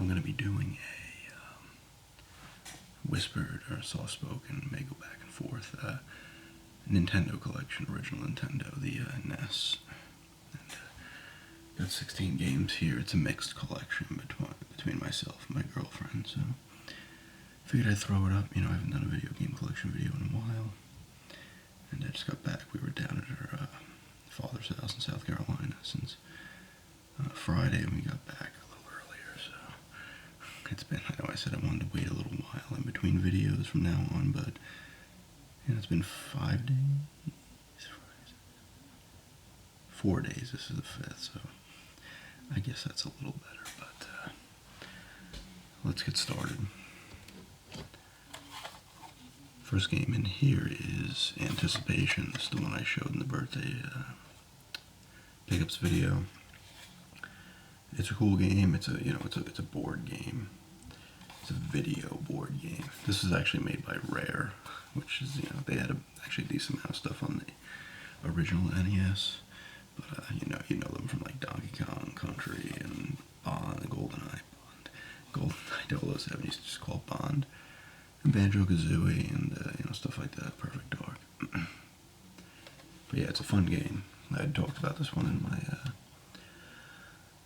I'm going to be doing a whispered or soft-spoken, may go back and forth, Nintendo collection, original Nintendo, the NES. And, got 16 games here. It's a mixed collection between myself and my girlfriend, so figured I'd throw it up. I haven't done a video game collection video in a while. And I just got back. We were down at her father's house in South Carolina since Friday, and we got back a little earlier, so it's been, I know I said I wanted to wait a little while in between videos from now on, but it's been 5 days? 4 days, this is the 5th, so I guess that's a little better, but let's get started. First game in here is Anticipation. This is the one I showed in the birthday pickups video. It's a cool game. It's a it's a board game. It's a video board game. This is actually made by Rare, which is they had actually a decent amount of stuff on the original NES. But you know them from like Donkey Kong Country and Bond, GoldenEye, GoldenEye 007 used to just call Bond, and Banjo-Kazooie, and stuff like that. Perfect Dark. But yeah, it's a fun game. I had talked about this one in my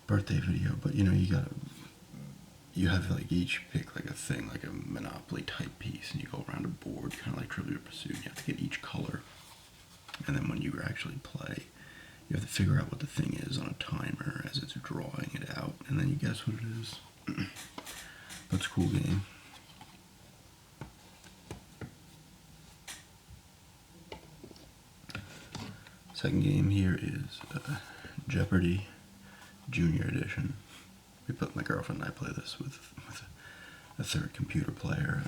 birthday video, but you have like each pick like a thing, like a Monopoly type piece, and you go around a board, kind of like Trivial Pursuit. You have to get each color, and then when you actually play, you have to figure out what the thing is on a timer as it's drawing it out, and then you guess what it is. But it's a cool game. Second game here is Jeopardy! Junior Edition. My girlfriend and I play this with a third computer player.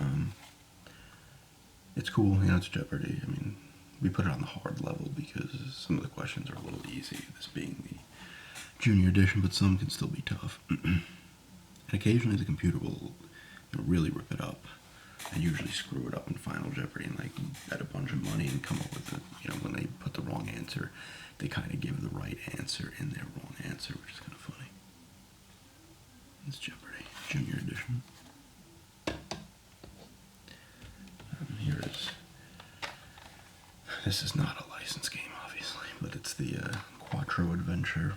It's cool, it's Jeopardy! I mean, we put it on the hard level because some of the questions are a little easy, this being the Junior Edition, but some can still be tough. And occasionally the computer will really rip it up, and usually screw it up in Final Jeopardy and like bet a bunch of money and come up with it. When they put the wrong answer, they kind of give the right answer in their wrong answer, which is kind of funny. It's Jeopardy! Junior Edition. This is not a licensed game, obviously, but it's the Quattro Adventure.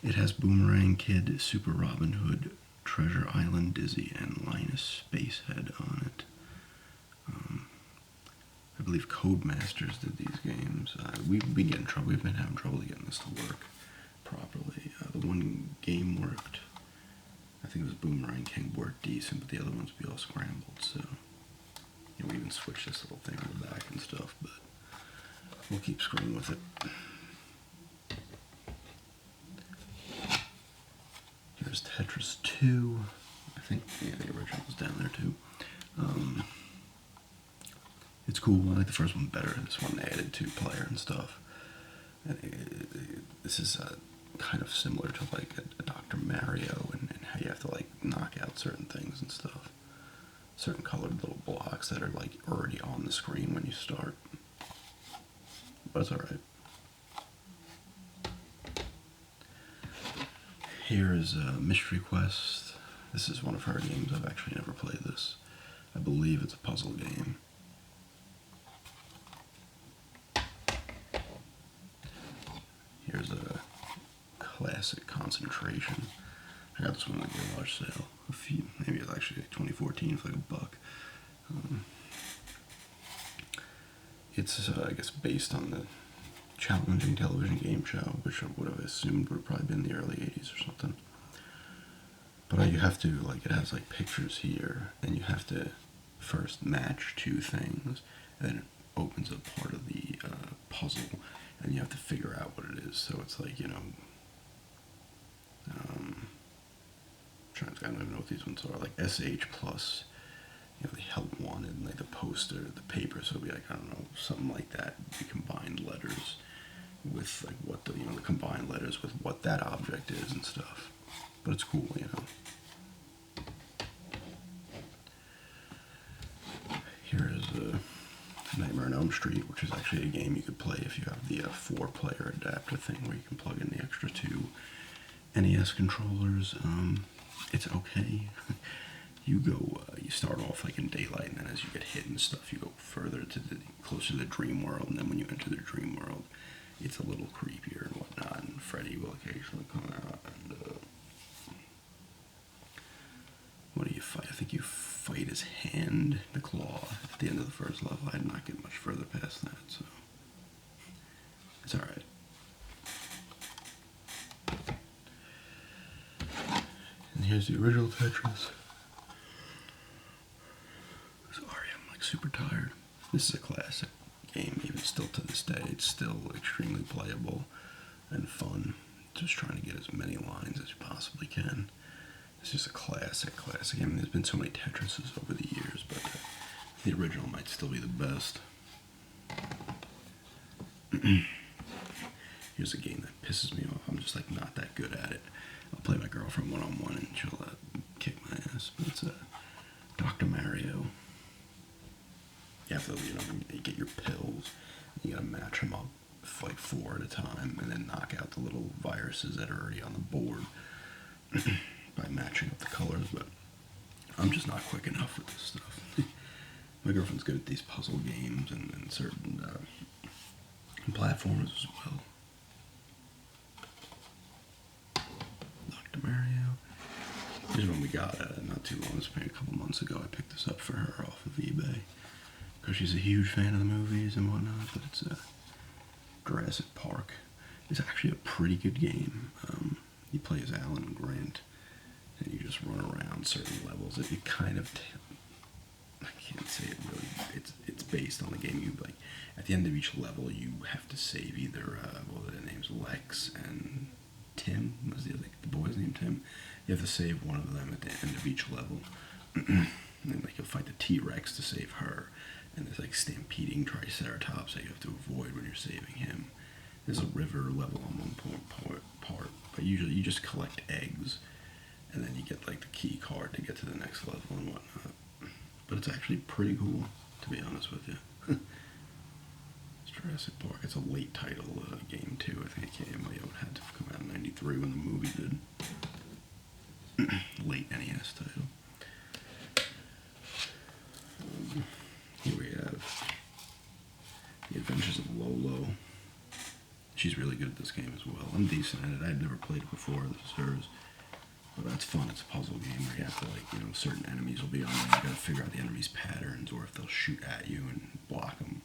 It has Boomerang Kid, Super Robin Hood, Treasure Island Dizzy, and Linus Spacehead on it. I believe Codemasters did these games. We've been having trouble getting this to work properly. The one game worked. I think it was Boomerang King worked decent, but the other ones would be all scrambled, so we even switched this little thing on the back and stuff, but we'll keep screwing with it. Here's Tetris 2. I think the original's down there too. It's cool. I like the first one better. This one added 2-player and stuff. This is kind of similar to like a Dr. Mario and how you have to like knock out certain things and stuff. Certain colored little blocks that are like already on the screen when you start. But it's alright. Here is Mystery Quest. This is one of her games. I've actually never played this. I believe it's a puzzle game. Here's a classic Concentration. I got this one at a garage sale. Maybe it was actually like 2014 for like $1. It's I guess based on the challenging television game show, which I would have assumed would have probably been the early 80s or something. But you have to, like, it has like pictures here, and you have to first match 2 things, and then it opens up part of the puzzle, and you have to figure out what it is. So it's like, I don't even know what these ones are, like SH plus, the help wanted, and like the poster, the paper, so it'll be like, I don't know, something like that, the combined letters with like what the combined letters with what that object is and stuff. But it's cool, Here is Nightmare on Elm Street, which is actually a game you could play if you have the 4-player adapter thing where you can plug in the extra 2 NES controllers. It's okay. You start off like in daylight, and then as you get hit and stuff, you go further closer to the dream world, and then when you enter the dream world, it's a little creepier and whatnot, and Freddy will occasionally come out, and, what do you fight? I think you fight his hand, the claw, at the end of the first level. I did not get much further past that, so it's alright. And here's the original Tetris. Sorry, I'm like super tired. This is a classic game, even still to this day. It's still extremely playable and fun. Just trying to get as many lines as you possibly can. It's just a classic. I mean, there's been so many Tetrises over the years, but the original might still be the best. Here's a game that pisses me off. I'm just like not that good at it. I'll play my girlfriend one-on-one and she'll kick my ass. But it's Dr. Mario. You have to, you get your pills. You gotta match them up, fight 4 at a time, and then knock out the little viruses that are already on the board by matching up the colors. But I'm just not quick enough with this stuff. My girlfriend's good at these puzzle games and certain platformers as well. Dr. Mario. Here's one we got not too long, it's maybe a couple months ago. I picked this up for her off of eBay because she's a huge fan of the movies and whatnot. But it's Jurassic Park. It's actually a pretty good game. You play as Alan Grant, and you just run around certain levels. It kind of, I can't say it really. It's based on the game. You like at the end of each level, you have to save either what were their names, Lex and Tim. Was the boy's name Tim? You have to save one of them at the end of each level. And then like you'll fight the T-Rex to save her, and there's like stampeding Triceratops that you have to avoid when you're saving him. There's a river level on one part, but usually you just collect eggs, and then you get like the key card to get to the next level and whatnot. But it's actually pretty cool, to be honest with you. It's Jurassic Park. It's a late title game too. I think it had to come out in '93 when the movie did. Late NES title. Here we have The Adventures of Lolo. She's really good at this game as well. I'm decent at it. I've never played it before. This is hers. But that's fun. It's a puzzle game where you have to, certain enemies will be on there. You gotta figure out the enemy's patterns, or if they'll shoot at you and block them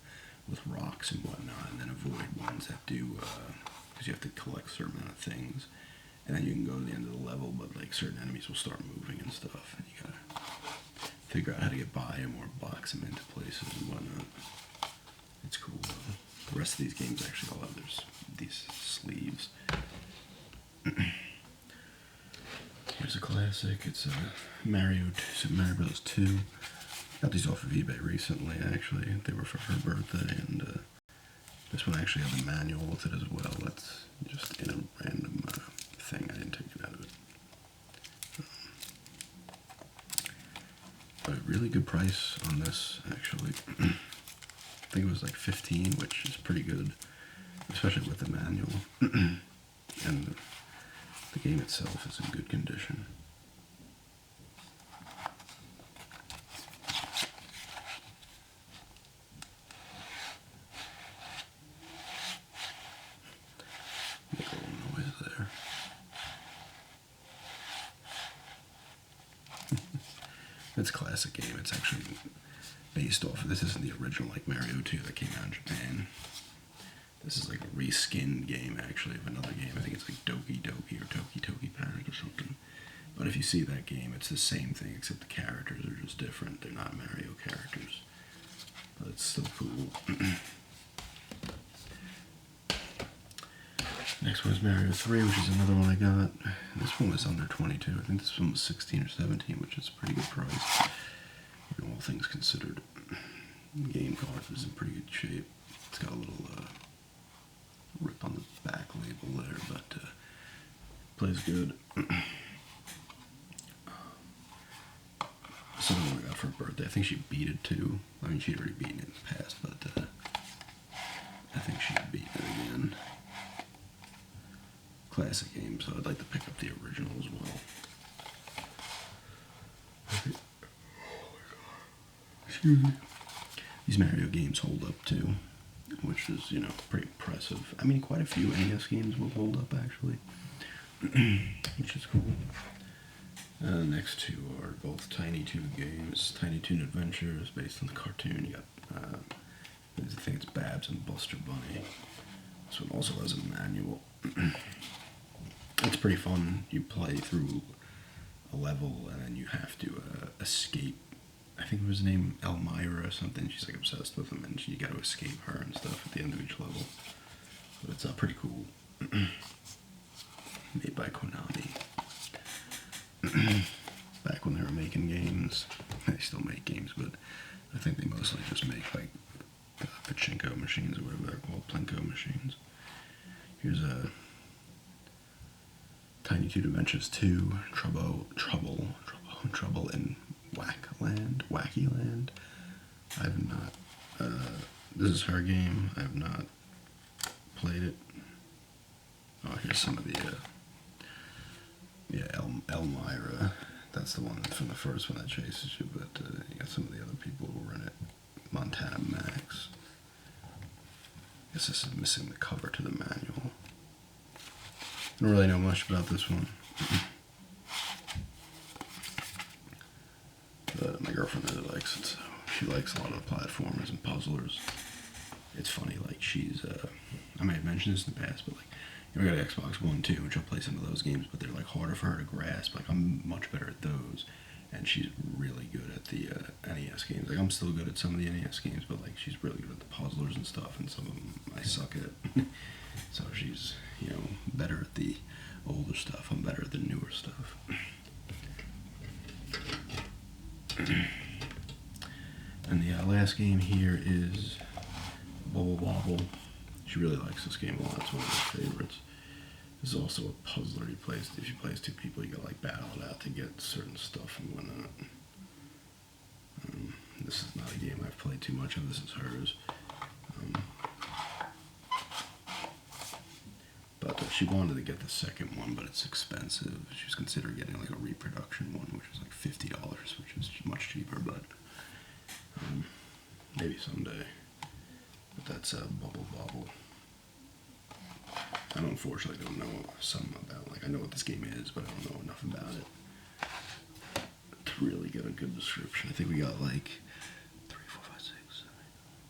with rocks and whatnot, and then avoid ones that do, because you have to collect a certain amount of things. And then you can go to the end of the level, but like certain enemies will start moving and stuff, and you gotta figure out how to get by them or box them into places and whatnot. It's cool though. The rest of these games actually all have these sleeves. Here's a classic. It's Super Mario Bros. 2. Got these off of eBay recently, actually. They were for her birthday, and this one actually has a manual with it as well. That's just in a random thing. I didn't take it out of it. But a really good price on this, actually. I think it was like $15, which is pretty good, especially with the manual. And the game itself is in good condition. Make a little noise there. It's a classic game. It's actually based off of, this isn't the original like Mario 2 that came out in Japan. This is like a reskinned game actually of another game. I think it's like Doki Doki or Toki Toki Panic or something. But if you see that game, it's the same thing except the characters are just different. They're not Mario characters. But it's still cool. Next one is Mario 3, which is another one I got. This one was under 22. I think this one was 16 or 17, which is a pretty good price. All things considered. The game card is in pretty good shape. It's got a little rip on the back label there, but plays good. This other one I got for her birthday. I think she beat it too. I mean, she'd already beaten it in the past, but I think she'd beat it again. classic game, so I'd like to pick up the original as well. Excuse me. These Mario games hold up too, which is, you know, pretty impressive. I mean, quite a few NES games will hold up actually, which is cool. Next two are both Tiny Toon games. Tiny Toon Adventures, based on the cartoon. You got, I think it's Babs and Buster Bunny. This one also has a manual. It's pretty fun. You play through a level and then you have to escape. I think it was named Elmira or something. She's like obsessed with him, and you got to escape her and stuff at the end of each level. But it's pretty cool. Made by Konami. Back when they were making games. They still make games, but I think they mostly just make like pachinko machines or whatever they're called, plinko machines. Here's a Tiny Toon Adventures 2, Trouble in Wacky Land. I have not. This is her game. I have not played it. Oh, here's some of the. Yeah, Elmira. That's the one from the first one that chases you, but you got some of the other people who were in it. Montana Max. I guess this is missing the cover to the manual. I don't really know much about this one. But my girlfriend really likes it, so she likes a lot of the platformers and puzzlers. It's funny, like she's, I may have mentioned this in the past, but like, you know, I got an Xbox One too, and she'll play some of those games, but they're like harder for her to grasp. Like I'm much better at those, and she's really good at the NES games. Like I'm still good at some of the NES games, but like she's really good at the puzzlers and stuff, and some of them I suck at. So she's, you know, better at the older stuff. I'm better at the newer stuff. And the last game here is Bubble Bobble. She really likes this game a lot. It's one of her favorites. This is also a puzzler. If you play as two people, you gotta like battle it out to get certain stuff and whatnot. This is not a game I've played too much of. This is hers. But she wanted to get the second one, but it's expensive. She was considering getting like a reproduction one, which is like $50, which is much cheaper, but maybe someday. But that's Bubble Bobble. I unfortunately don't know something about, like I know what this game is, but I don't know enough about it to really get a good description. I think we got like 3, 4, 5, 6, 7,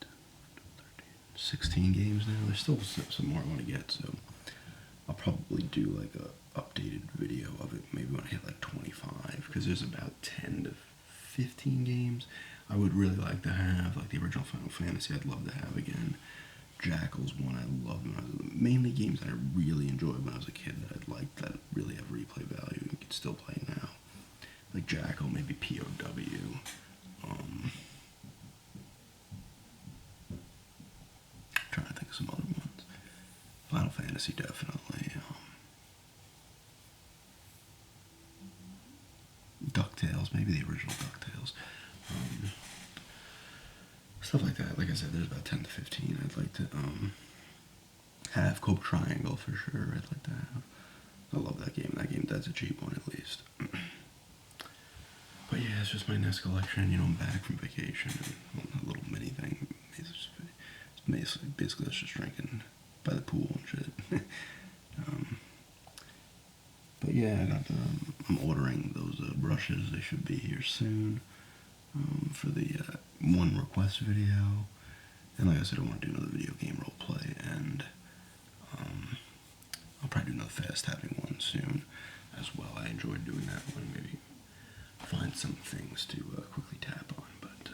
8, 9, 10, 11, 13, 16 games now. There's still some more I want to get, so I'll probably do like a updated video of it maybe when I hit like 25, because there's about 10 to 15 games I would really like to have, like the original Final Fantasy I'd love to have again. Jackal's one I loved when I was, mainly games that I really enjoyed when I was a kid that I'd like that really have replay value and could still play now. Like Jackal, maybe POW. Trying to think of some other ones. Final Fantasy definitely. DuckTales, maybe the original DuckTales. Stuff like that. Like I said, there's about 10 to 15 I'd like to have. Cobra Triangle for sure I'd like to have. I love that game. That's a cheap one at least. But yeah, it's just my NES collection. You know, I'm back from vacation and a little mini thing. Basically, it's just drinking by the pool and shit. But yeah, I'm ordering those brushes. They should be here soon for the one request video. And like I said, I want to do another video game role play, and I'll probably do another fast tapping one soon as well. I enjoyed doing that one. Maybe find some things to quickly tap on. But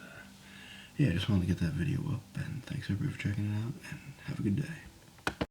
yeah, I just wanted to get that video up, and thanks everybody for checking it out, and have a good day.